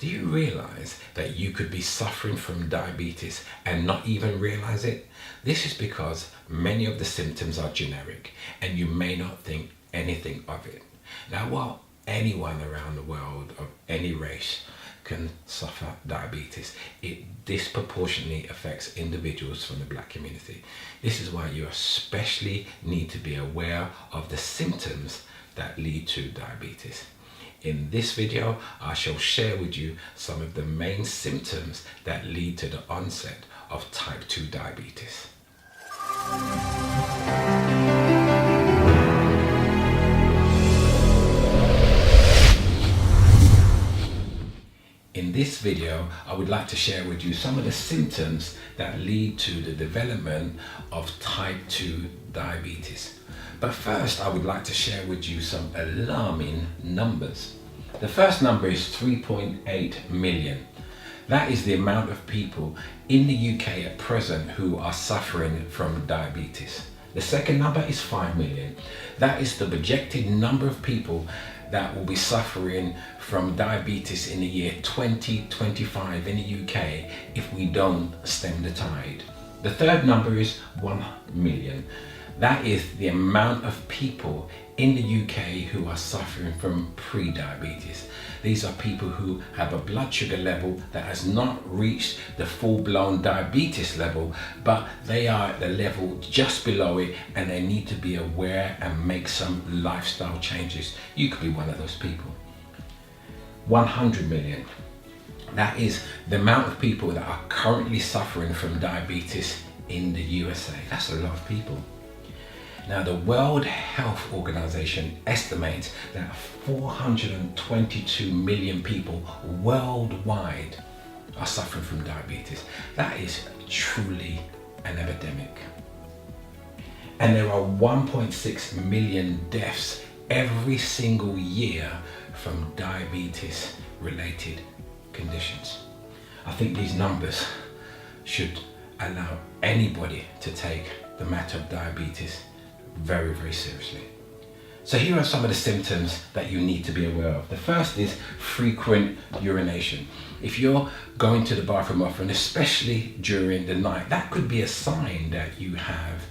Do you realize that you could be suffering from diabetes and not even realize it? This is because many of the symptoms are generic and you may not think anything of it. Now, while anyone around the world of any race can suffer diabetes, it disproportionately affects individuals from the Black community. This is why you especially need to be aware of the symptoms that lead to diabetes. In this video, I shall share with you some of the main symptoms that lead to the onset of type 2 diabetes. In this video, I would like to share with you some of the symptoms that lead to the development of type 2 diabetes. But first, I would like to share with you some alarming numbers. The first number is 3.8 million. That is the amount of people in the UK at present who are suffering from diabetes. The second number is 5 million. That is the projected number of people that will be suffering from diabetes in the year 2025 in the UK if we don't stem the tide. The third number is 1 million. That is the amount of people in the UK who are suffering from pre-diabetes. These are people who have a blood sugar level that has not reached the full-blown diabetes level, but they are at the level just below it and they need to be aware and make some lifestyle changes. You could be one of those people. 100 million. That is the amount of people that are currently suffering from diabetes in the USA. That's a lot of people. Now, the World Health Organization estimates that 422 million people worldwide are suffering from diabetes. That is truly an epidemic. And there are 1.6 million deaths every single year from diabetes related conditions. I think these numbers should allow anybody to take the matter of diabetes very, very seriously. So here are some of the symptoms that you need to be aware of. The first is frequent urination. If you're going to the bathroom often, especially during the night, that could be a sign that you have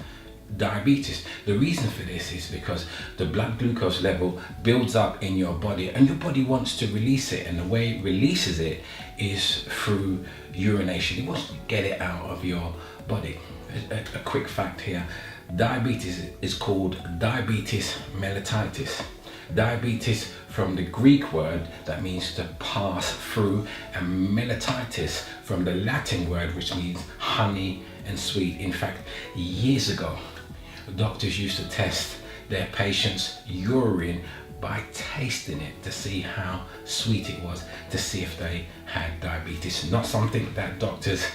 diabetes. The reason for this is because the blood glucose level builds up in your body and your body wants to release it, and the way it releases it is through urination. It wants to get it out of your body. A quick fact here: diabetes is called diabetes mellitus. Diabetes from the Greek word that means to pass through, and mellitus from the Latin word which means honey and sweet. In fact, years ago, doctors used to test their patients' urine by tasting it to see how sweet it was, to see if they had diabetes. Not something that doctors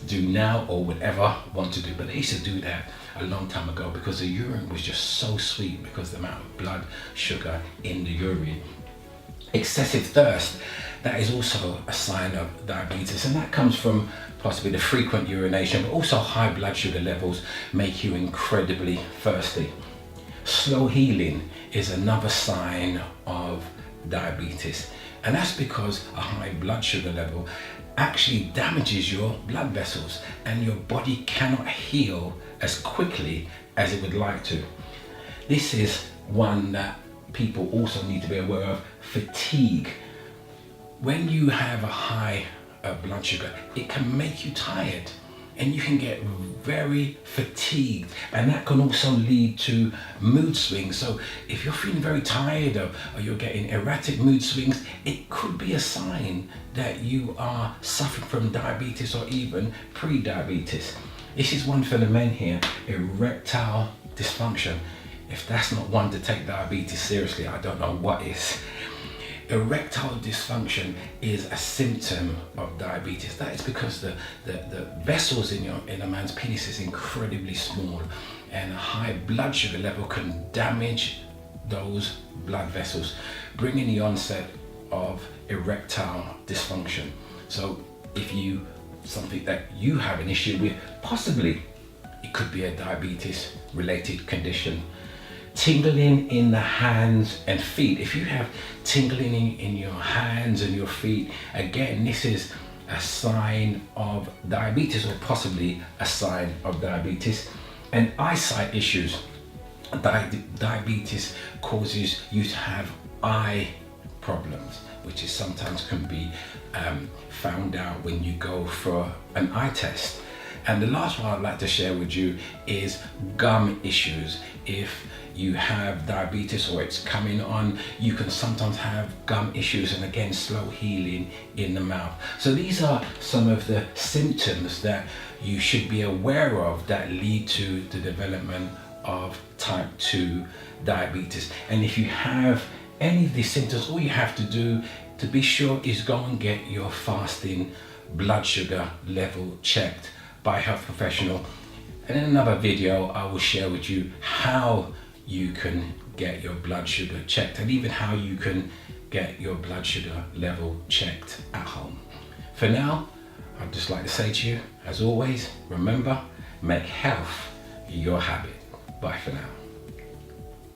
do now or would ever want to do, but they used to do that a long time ago because the urine was just so sweet because the amount of blood sugar in the urine. Excessive thirst, that is also a sign of diabetes, and that comes from possibly the frequent urination, but also high blood sugar levels make you incredibly thirsty. Slow healing is another sign of diabetes, and that's because a high blood sugar level actually damages your blood vessels and your body cannot heal as quickly as it would like to. This is one that people also need to be aware of: fatigue. When you have a high blood sugar, it can make you tired and you can get very fatigued, and that can also lead to mood swings. So if you're feeling very tired or you're getting erratic mood swings, it could be a sign that you are suffering from diabetes or even pre-diabetes. This is one for the men here: erectile dysfunction. If that's not one to take diabetes seriously, I don't know what is. Erectile dysfunction is a symptom of diabetes. That is because the vessels in a man's penis is incredibly small, and a high blood sugar level can damage those blood vessels, bringing the onset of erectile dysfunction. So if something that you have an issue with, possibly it could be a diabetes related condition. tingling in the hands and feet. If you have tingling in your hands and your feet, again, this is a sign of diabetes, or possibly a sign of diabetes. And eyesight issues. Diabetes causes you to have eye problems, which is sometimes can be found out when you go for an eye test. And the last one I'd like to share with you is gum issues. If you have diabetes or it's coming on, you can sometimes have gum issues, and again, slow healing in the mouth. So these are some of the symptoms that you should be aware of that lead to the development of type 2 diabetes. And if you have any of these symptoms, all you have to do to be sure is go and get your fasting blood sugar level checked by a health professional. And in another video, I will share with you how you can get your blood sugar checked, and even how you can get your blood sugar level checked at home. For now, I'd just like to say to you, as always, remember, make health your habit. Bye for now.